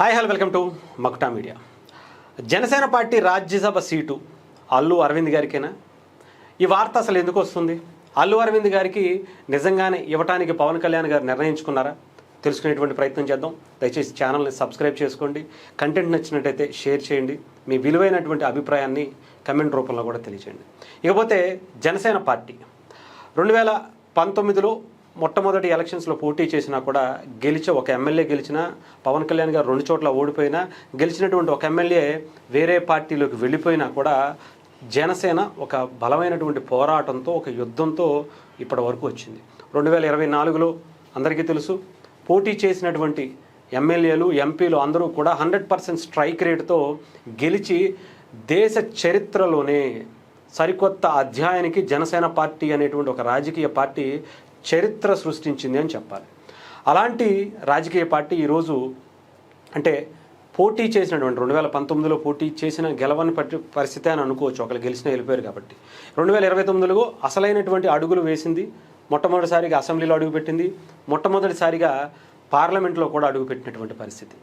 Hi hello welcome to మకుటా media. Janasena party Rajya Sabha seat Allu Arvind గారికేనా? ఈ వార్త అసలు ఎందుకు వస్తుంది? అల్లు అరవింద్ గారికి నిజంగానే ఇవ్వటానికి పవన్ కళ్యాణ్ గారు నిర్ణయించుకున్నారా? తెలుసుకునేటువంటి ప్రయత్నం చేద్దాం. దయచేసి ఛానల్ని సబ్స్క్రైబ్ చేసుకోండి. కంటెంట్ నచ్చినట్టయితే షేర్ చేయండి. మీ విలువైనటువంటి అభిప్రాయాన్ని కమెంట్ రూపంలో కూడా తెలియచేయండి. ఇకపోతే జనసేన పార్టీ 2019లో మొట్టమొదటి ఎలక్షన్స్లో పోటీ చేసినా కూడా ఒక ఎమ్మెల్యే గెలిచినా, పవన్ కళ్యాణ్ గారు 2 చోట్ల ఓడిపోయినా, గెలిచినటువంటి ఒక ఎమ్మెల్యే వేరే పార్టీలోకి వెళ్ళిపోయినా కూడా జనసేన ఒక బలమైనటువంటి పోరాటంతో, ఒక యుద్ధంతో ఇప్పటి వరకు వచ్చింది. 2024లో అందరికీ తెలుసు, పోటీ చేసినటువంటి ఎమ్మెల్యేలు, ఎంపీలు అందరూ కూడా 100% స్ట్రైక్ రేటుతో గెలిచి దేశ చరిత్రలోనే సరికొత్త అధ్యాయానికి జనసేన పార్టీ అనేటువంటి ఒక రాజకీయ పార్టీ చరిత్ర సృష్టించింది అని చెప్పాలి. అలాంటి రాజకీయ పార్టీ ఈరోజు అంటే పోటీ చేసినటువంటి 2019లో పోటీ చేసిన గెలవని పరిస్థితి అని అనుకోవచ్చు. ఒకళ్ళు గెలిచిన వెళ్ళిపోయారు కాబట్టి 2029లో అసలైనటువంటి అడుగులు వేసింది. మొట్టమొదటిసారిగా అసెంబ్లీలో అడుగుపెట్టింది, మొట్టమొదటిసారిగా పార్లమెంట్లో కూడా అడుగుపెట్టినటువంటి పరిస్థితి.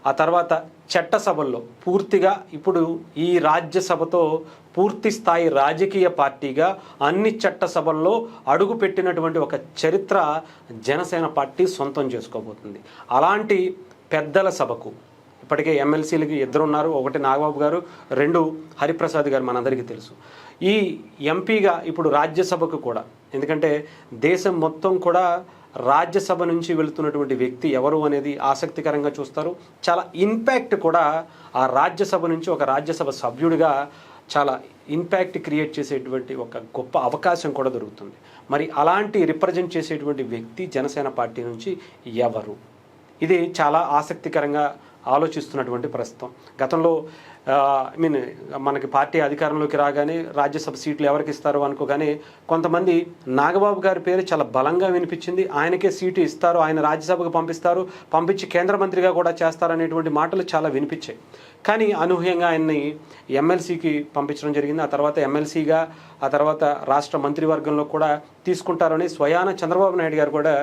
ఆ తర్వాత చట్టసభల్లో పూర్తిగా ఇప్పుడు ఈ రాజ్యసభతో పూర్తి స్థాయి రాజకీయ పార్టీగా అన్ని చట్టసభల్లో అడుగుపెట్టినటువంటి ఒక చరిత్ర జనసేన పార్టీ సొంతం చేసుకోబోతుంది. అలాంటి పెద్దల సభకు ఇప్పటికే ఎమ్మెల్సీలకి 2 ఉన్నారు. ఒకటి నాగబాబు గారు, 2 హరిప్రసాద్ గారు మనందరికీ తెలుసు. ఈ ఎంపీగా ఇప్పుడు రాజ్యసభకు కూడా, ఎందుకంటే దేశం మొత్తం కూడా రాజ్యసభ నుంచి వెళుతున్నటువంటి వ్యక్తి ఎవరు అనేది ఆసక్తికరంగా చూస్తారు. చాలా ఇంపాక్ట్ కూడా ఆ రాజ్యసభ నుంచి ఒక రాజ్యసభ సభ్యుడిగా చాలా ఇంపాక్ట్ క్రియేట్ చేసేటువంటి ఒక గొప్ప అవకాశం కూడా దొరుకుతుంది. మరి అలాంటి రిప్రజెంట్ చేసేటువంటి వ్యక్తి జనసేన పార్టీ నుంచి ఎవరు? ఇది చాలా ఆసక్తికరంగా ఆలోచిస్తున్నటువంటి ప్రస్తుతం. గతంలో మనకి పార్టీ అధికారంలోకి రాగానే రాజ్యసభ సీట్లు ఎవరికి ఇస్తారు అనుకోగానే కొంతమంది నాగబాబు గారి పేరు చాలా బలంగా వినిపించింది. ఆయనకే సీటు ఇస్తారు, ఆయన రాజ్యసభకు పంపించి కేంద్ర మంత్రిగా కూడా చేస్తారనేటువంటి మాటలు చాలా వినిపించాయి. కానీ అనూహ్యంగా ఆయన్ని ఎమ్మెల్సీకి పంపించడం జరిగింది. ఆ తర్వాత ఎమ్మెల్సీగా, ఆ తర్వాత రాష్ట్ర మంత్రివర్గంలో కూడా తీసుకుంటారని స్వయాన చంద్రబాబు నాయుడు గారు కూడా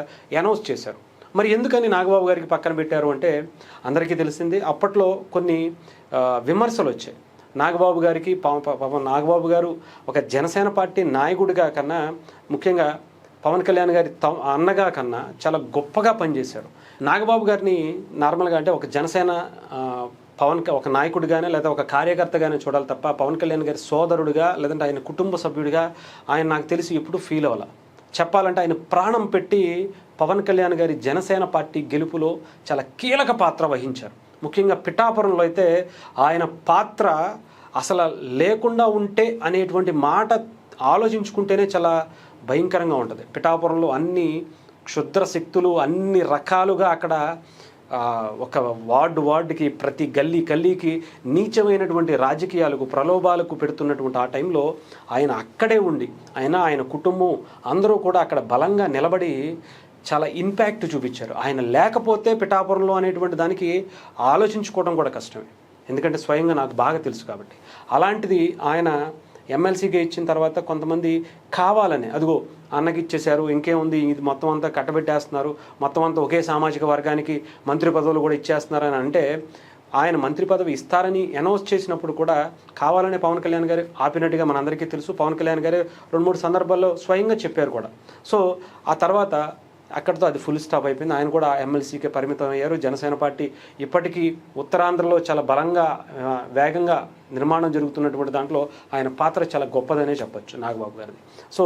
అనౌన్స్ చేశారు. మరి ఎందుకని నాగబాబు గారికి పక్కన పెట్టారు అంటే అందరికీ తెలిసింది. అప్పట్లో కొన్ని విమర్శలు వచ్చాయి. నాగబాబు గారికి నాగబాబు గారు ఒక జనసేన పార్టీ నాయకుడిగా కన్నా, ముఖ్యంగా పవన్ కళ్యాణ్ గారి అన్నగా కన్నా చాలా గొప్పగా పనిచేశారు. నాగబాబు గారిని నార్మల్గా అంటే ఒక జనసేన ఒక నాయకుడిగానే లేదా ఒక కార్యకర్తగానే చూడాలి తప్ప పవన్ కళ్యాణ్ గారి సోదరుడిగా లేదంటే ఆయన కుటుంబ సభ్యుడిగా ఆయన నాకు తెలిసి ఎప్పుడూ ఫీల్ అవ్వాలి. చెప్పాలంటే ఆయన ప్రాణం పెట్టి పవన్ కళ్యాణ్ గారి జనసేన పార్టీ గెలుపులో చాలా కీలక పాత్ర వహించారు. ముఖ్యంగా పిఠాపురంలో అయితే ఆయన పాత్ర అసలు లేకుండా ఉంటే అనేటువంటి మాట ఆలోచించుకుంటేనే చాలా భయంకరంగా ఉంటుంది. పిఠాపురంలో అన్ని క్షుద్ర శక్తులు అన్ని రకాలుగా అక్కడ ఒక వార్డుకి ప్రతి గల్లీకి నీచమైనటువంటి రాజకీయాలకు ప్రలోభాలకు పెడుతున్నటువంటి ఆ టైంలో ఆయన అక్కడే ఉండి ఆయన కుటుంబం అందరూ కూడా అక్కడ బలంగా నిలబడి చాలా ఇంపాక్ట్ చూపించారు. ఆయన లేకపోతే పిఠాపురంలో అనేటువంటి దానికి ఆలోచించుకోవడం కూడా కష్టమే, ఎందుకంటే స్వయంగా నాకు బాగా తెలుసు కాబట్టి. అలాంటిది ఆయన ఎమ్మెల్సీగా ఇచ్చిన తర్వాత కొంతమంది కావాలని అదిగో అన్నకి ఇచ్చేశారు, ఇంకేముంది, ఇది మొత్తం అంతా కట్టబెట్టేస్తున్నారు, మొత్తం అంతా ఒకే సామాజిక వర్గానికి మంత్రి పదవులు కూడా ఇచ్చేస్తున్నారని అంటే, ఆయన మంత్రి పదవి ఇస్తారని అనౌన్స్ చేసినప్పుడు కూడా కావాలనే పవన్ కళ్యాణ్ గారు ఆపినట్టుగా మనందరికీ తెలుసు. పవన్ కళ్యాణ్ గారు 2-3 సందర్భాల్లో స్వయంగా చెప్పారు కూడా. సో ఆ తర్వాత అక్కడితో అది ఫుల్ స్టాప్ అయిపోయింది. ఆయన కూడా ఎమ్మెల్సీకే పరిమితం అయ్యారు. జనసేన పార్టీ ఇప్పటికీ ఉత్తరాంధ్రలో చాలా బలంగా వేగంగా నిర్మాణం జరుగుతున్నటువంటి దాంట్లో ఆయన పాత్ర చాలా గొప్పదనే చెప్పొచ్చు నాగబాబు గారిది. సో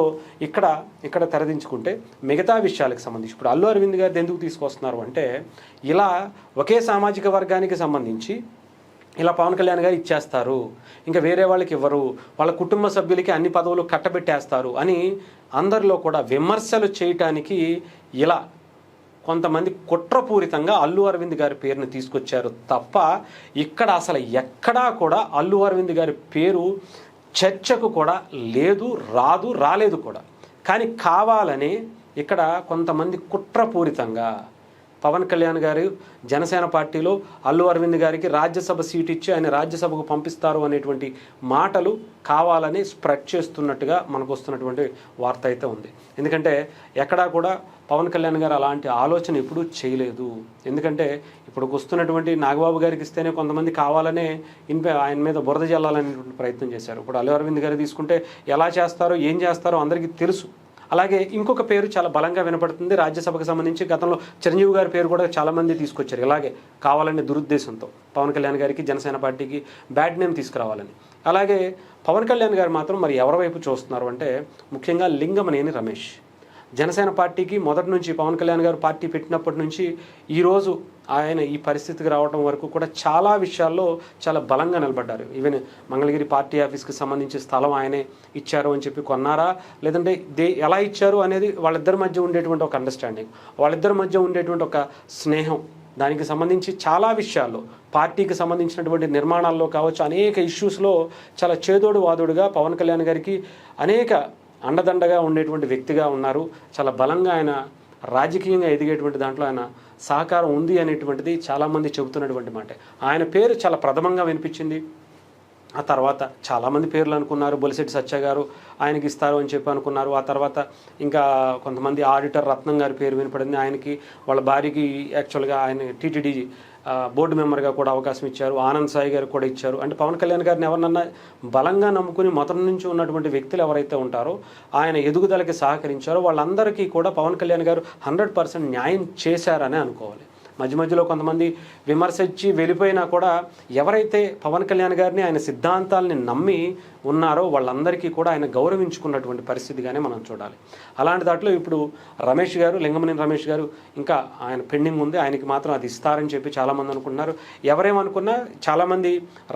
ఇక్కడ తెరదించుకుంటే మిగతా విషయాలకు సంబంధించి ఇప్పుడు అల్లు అరవింద్ గారిది ఎందుకు తీసుకొస్తున్నారు అంటే, ఇలా ఒకే సామాజిక వర్గానికి సంబంధించి ఇలా పవన్ కళ్యాణ్ గారు ఇచ్చేస్తారు, ఇంకా వేరే వాళ్ళకి ఇవ్వరు, వాళ్ళ కుటుంబ సభ్యులకి అన్ని పదవులు కట్టబెట్టేస్తారు అని అందరిలో కూడా విమర్శలు చేయటానికి ఇలా కొంతమంది కుట్రపూరితంగా అల్లు అరవింద్ గారి పేరుని తీసుకొచ్చారు తప్ప ఇక్కడ అసలు ఎక్కడా కూడా అల్లు అరవింద్ గారి పేరు చర్చకు కూడా లేదు, రాలేదు కూడా. కానీ కావాలని ఇక్కడ కొంతమంది కుట్రపూరితంగా పవన్ కళ్యాణ్ గారు జనసేన పార్టీలో అల్లు అరవింద్ గారికి రాజ్యసభ సీట్ ఇచ్చి ఆయన రాజ్యసభకు పంపిస్తారు అనేటువంటి మాటలు కావాలని స్ప్రెడ్ చేస్తున్నట్టుగా మనకు వస్తున్నటువంటి వార్త అయితే ఉంది. ఎందుకంటే ఎక్కడా కూడా పవన్ కళ్యాణ్ గారు అలాంటి ఆలోచన ఎప్పుడూ చేయలేదు. ఎందుకంటే ఇప్పుడు వస్తున్నటువంటి నాగబాబు గారికి ఇస్తేనే కొంతమంది కావాలనే ఆయన మీద బురద జల్లాలనేటువంటి ప్రయత్నం చేశారు. ఇప్పుడు అల్లు అరవింద్ గారు తీసుకుంటే ఎలా చేస్తారో ఏం చేస్తారో అందరికీ తెలుసు. అలాగే ఇంకొక పేరు చాలా బలంగా వినపడుతుంది రాజ్యసభకు సంబంధించి. గతంలో చిరంజీవి గారి పేరు కూడా చాలామంది తీసుకొచ్చారు ఇలాగే కావాలనే దురుద్దేశంతో పవన్ కళ్యాణ్ గారికి జనసేన పార్టీకి బ్యాడ్ నేమ్ తీసుకురావాలని. అలాగే పవన్ కళ్యాణ్ గారు మాత్రం మరి ఎవరి వైపు చూస్తున్నారు అంటే ముఖ్యంగా లింగమనేని రమేష్. జనసేన పార్టీకి మొదటి నుంచి పవన్ కళ్యాణ్ గారు పార్టీ పెట్టినప్పటి నుంచి ఈరోజు ఆయన ఈ పరిస్థితికి రావడం వరకు కూడా చాలా విషయాల్లో చాలా బలంగా నిలబడ్డారు. ఈవెన్ మంగళగిరి పార్టీ ఆఫీస్కి సంబంధించి స్థలం ఆయనే ఇచ్చారు అని చెప్పి కొన్నారా, లేదంటే ఎలా ఇచ్చారు అనేది వాళ్ళిద్దరి మధ్య ఉండేటువంటి ఒక అండర్స్టాండింగ్, వాళ్ళిద్దరి మధ్య ఉండేటువంటి ఒక స్నేహం, దానికి సంబంధించి చాలా విషయాల్లో పార్టీకి సంబంధించినటువంటి నిర్మాణాల్లో కావచ్చు అనేక ఇష్యూస్లో చాలా చేదోడు వాదోడుగా పవన్ కళ్యాణ్ గారికి అనేక అండదండగా ఉండేటువంటి వ్యక్తిగా ఉన్నారు. చాలా బలంగా ఆయన రాజకీయంగా ఎదిగేటువంటి దాంట్లో ఆయన సహకారం ఉంది అనేటువంటిది చాలామంది చెబుతున్నటువంటి మాట. ఆయన పేరు చాలా ప్రథమంగా వినిపించింది. ఆ తర్వాత చాలామంది పేర్లు అనుకున్నారు. బొలిశెట్టి సత్య గారు ఆయనకి ఇస్తారు అని చెప్పి అనుకున్నారు. ఆ తర్వాత ఇంకా కొంతమంది ఆడిటర్ రత్నం గారి పేరు వినపడింది. ఆయనకి వాళ్ళ భార్యకి యాక్చువల్గా ఆయన టీటీడీ బోర్డు మెంబర్గా కూడా అవకాశం ఇచ్చారు. ఆనంద్ సాయి గారు కూడా ఇచ్చారు. అంటే పవన్ కళ్యాణ్ గారిని ఎవరినన్నా బలంగా నమ్ముకుని మొదటి నుంచి ఉన్నటువంటి వ్యక్తులు ఎవరైతే ఉంటారో ఆయన ఎదుగుదలకి సహకరించారో వాళ్ళందరికీ కూడా పవన్ కళ్యాణ్ గారు 100% న్యాయం చేశారని అనుకోవాలి. మధ్య మధ్యలో కొంతమంది విమర్శించి వెళ్ళిపోయినా కూడా ఎవరైతే పవన్ కళ్యాణ్ గారిని ఆయన సిద్ధాంతాలని నమ్మి ఉన్నారో వాళ్ళందరికీ కూడా ఆయన గౌరవించుకున్నటువంటి పరిస్థితిగానే మనం చూడాలి. అలాంటి దాంట్లో ఇప్పుడు రమేష్ గారు, లింగమనేని రమేష్ గారు ఇంకా ఆయన పెండింగ్ ఉంది, ఆయనకి మాత్రం అది ఇస్తారని చెప్పి చాలామంది అనుకుంటున్నారు. ఎవరేమనుకున్నా చాలామంది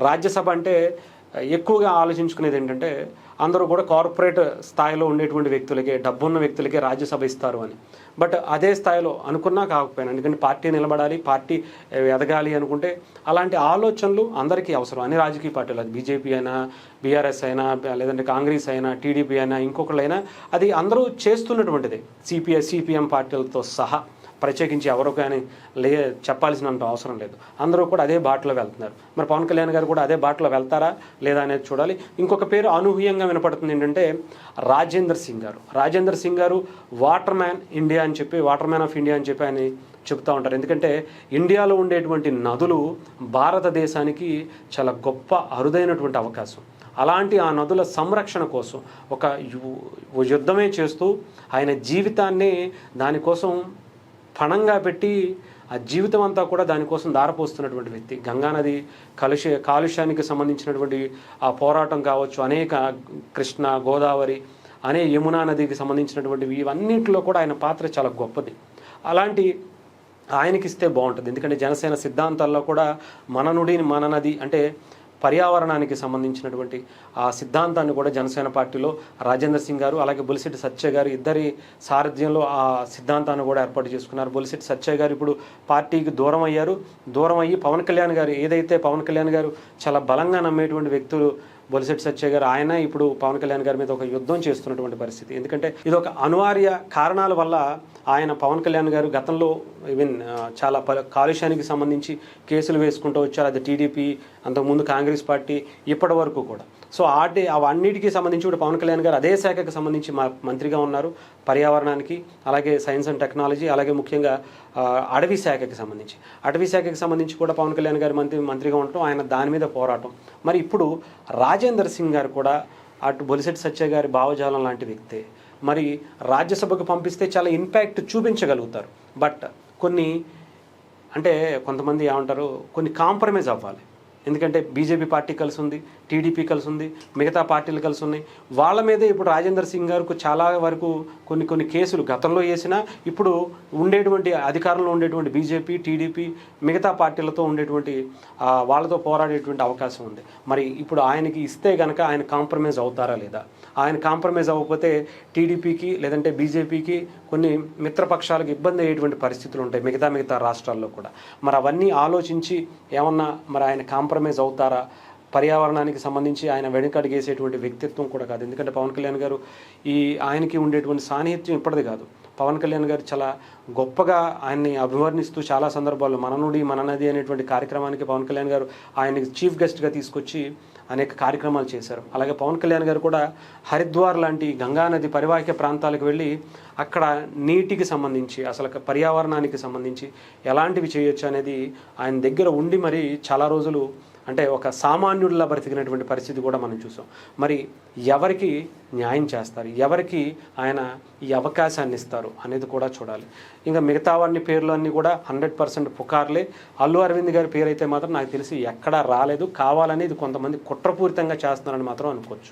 రాజ్యసభ అంటే ఎక్కువగా ఆలోచించుకునేది ఏంటంటే అందరూ కూడా కార్పొరేట్ స్థాయిలో ఉండేటువంటి వ్యక్తులకే, డబ్బున్న వ్యక్తులకే రాజ్యసభ ఇస్తారు అని. బట్ అదే స్థాయిలో అనుకున్నా కాకపోయినా, ఎందుకంటే పార్టీ నిలబడాలి, పార్టీ ఎదగాలి అనుకుంటే అలాంటి ఆలోచనలు అందరికీ అవసరం. అన్ని రాజకీయ పార్టీలు, అది బీజేపీ అయినా, బీఆర్ఎస్ అయినా, లేదంటే కాంగ్రెస్ అయినా, టీడీపీ అయినా, ఇంకొకళ్ళైనా అది అందరూ చేస్తున్నటువంటిది. సిపిఎం పార్టీలతో సహా ప్రత్యేకించి ఎవరో కానీ చెప్పాల్సినంత అవసరం లేదు. అందరూ కూడా అదే బాటలో వెళ్తున్నారు. మరి పవన్ కళ్యాణ్ గారు కూడా అదే బాటలో వెళ్తారా లేదా అనేది చూడాలి. ఇంకొక పేరు అనూహ్యంగా వినపడుతుంది ఏంటంటే రాజేందర్ సింగ్ గారు. రాజేందర్ సింగ్ గారు వాటర్ మ్యాన్ ఇండియా అని చెప్పి, వాటర్ మ్యాన్ ఆఫ్ ఇండియా అని చెప్పి ఆయన చెప్తూ ఉంటారు. ఎందుకంటే ఇండియాలో ఉండేటువంటి నదులు భారతదేశానికి చాలా గొప్ప అరుదైనటువంటి అవకాశం. అలాంటి ఆ నదుల సంరక్షణ కోసం ఒక యుద్ధమే చేస్తూ ఆయన జీవితాన్ని దానికోసం పణంగా పెట్టి ఆ జీవితం అంతా కూడా దానికోసం దారపోస్తున్నటువంటి వ్యక్తి. గంగానది కాలుష్యానికి సంబంధించినటువంటి ఆ పోరాటం కావచ్చు, అనేక కృష్ణ, గోదావరి, యమునా నదికి సంబంధించినటువంటివి, ఇవన్నింటిలో కూడా ఆయన పాత్ర చాలా గొప్పది. అలాంటి ఆయనకి ఇస్తే బాగుంటుంది. ఎందుకంటే జనసేన సిద్ధాంతాల్లో కూడా మన నుడిని మన నది అంటే పర్యావరణానికి సంబంధించినటువంటి ఆ సిద్ధాంతాన్ని కూడా జనసేన పార్టీలో రాజేంద్ర సింగ్ గారు అలాగే బొలిశెట్టి సత్య గారు ఇద్దరి సారథ్యంలో ఆ సిద్ధాంతాన్ని కూడా ఏర్పాటు చేసుకున్నారు. బొలిశెట్టి సత్య గారు ఇప్పుడు పార్టీకి దూరం అయ్యి పవన్ కళ్యాణ్ గారు ఏదైతే పవన్ కళ్యాణ్ గారు చాలా బలంగా నమ్మేటువంటి వ్యక్తులు బొలిశెట్టి సత్య గారు, ఆయన ఇప్పుడు పవన్ కళ్యాణ్ గారి మీద ఒక యుద్ధం చేస్తున్నటువంటి పరిస్థితి. ఎందుకంటే ఇది ఒక అనివార్య కారణాల వల్ల ఆయన పవన్ కళ్యాణ్ గారు గతంలో ఈవెన్ చాలా కాలుష్యానికి సంబంధించి కేసులు వేసుకుంటూ వచ్చారు. అది టీడీపీ, అంతకుముందు కాంగ్రెస్ పార్టీ, ఇప్పటి వరకు కూడా. సో అవన్నిటికీ సంబంధించి కూడా పవన్ కళ్యాణ్ గారు అదే శాఖకు సంబంధించి మంత్రిగా ఉన్నారు. పర్యావరణానికి, అలాగే సైన్స్ అండ్ టెక్నాలజీ, అలాగే ముఖ్యంగా అటవీ శాఖకి సంబంధించి కూడా పవన్ కళ్యాణ్ గారు మంత్రిగా ఉండటం, ఆయన దాని మీద పోరాటం. మరి ఇప్పుడు రాజేందర్ సింగ్ గారు కూడా అటు బొలిశెట్టి సత్య గారి భావజాలం లాంటి వ్యక్తే. మరి రాజ్యసభకు పంపిస్తే చాలా ఇంపాక్ట్ చూపించగలుగుతారు. బట్ కొంతమంది ఏమంటారు, కొన్ని కాంప్రమైజ్ అవ్వాలి. ఎందుకంటే బీజేపీ పార్టీ కలిసి ఉంది, టీడీపీ కలిసి ఉంది, మిగతా పార్టీలు కలిసి ఉన్నాయి. వాళ్ళ మీదే ఇప్పుడు రాజేందర్ సింగ్ గారికి చాలా వరకు కొన్ని కేసులు గతంలో వేసినా ఇప్పుడు ఉండేటువంటి అధికారంలో ఉండేటువంటి బీజేపీ, టీడీపీ, మిగతా పార్టీలతో ఉండేటువంటి వాళ్ళతో పోరాడేటువంటి అవకాశం ఉంది. మరి ఇప్పుడు ఆయనకి ఇస్తే కనుక ఆయన కాంప్రమైజ్ అవుతారా లేదా? ఆయన కాంప్రమైజ్ అవ్వకపోతే టీడీపీకి లేదంటే బీజేపీకి కొన్ని మిత్రపక్షాలకు ఇబ్బంది అయ్యేటువంటి పరిస్థితులు ఉంటాయి మిగతా రాష్ట్రాల్లో కూడా. మరి అవన్నీ ఆలోచించి ఏమన్నా మరి ఆయన కాంప్రమైజ్ అవుతారా? పర్యావరణానికి సంబంధించి ఆయన వెనుకడుగేసేటువంటి వ్యక్తిత్వం కూడా కాదు. ఎందుకంటే పవన్ కళ్యాణ్ గారు ఆయనకి ఉండేటువంటి సాన్నిహిత్యం ఇప్పటిది కాదు. పవన్ కళ్యాణ్ గారు చాలా గొప్పగా ఆయన్ని అభివర్ణిస్తూ చాలా సందర్భాల్లో మననుడి మననది అనేటువంటి కార్యక్రమానికి పవన్ కళ్యాణ్ గారు ఆయన్ని చీఫ్ గెస్ట్గా తీసుకొచ్చి అనేక కార్యక్రమాలు చేశారు. అలాగే పవన్ కళ్యాణ్ గారు కూడా హరిద్వార్ లాంటి గంగానది పరివాహిక ప్రాంతాలకు వెళ్ళి అక్కడ నీటికి సంబంధించి అసలు పర్యావరణానికి సంబంధించి ఎలాంటివి చేయొచ్చు అనేది ఆయన దగ్గర ఉండి మరి చాలా రోజులు అంటే ఒక సామాన్యుడిలా బ్రతికినటువంటి పరిస్థితి కూడా మనం చూసాం. మరి ఎవరికి న్యాయం చేస్తారు, ఎవరికి ఆయన ఈ అవకాశాన్ని ఇస్తారు అనేది కూడా చూడాలి. ఇంకా మిగతా వారిని పేర్లు అన్నీ కూడా 100% పుకార్లే. అల్లు అరవింద్ గారి పేరు అయితే మాత్రం నాకు తెలిసి ఎక్కడా రాలేదు. కావాలని ఇది కొంతమంది కుట్రపూరితంగా చేస్తున్నారని మాత్రం అనుకోవచ్చు.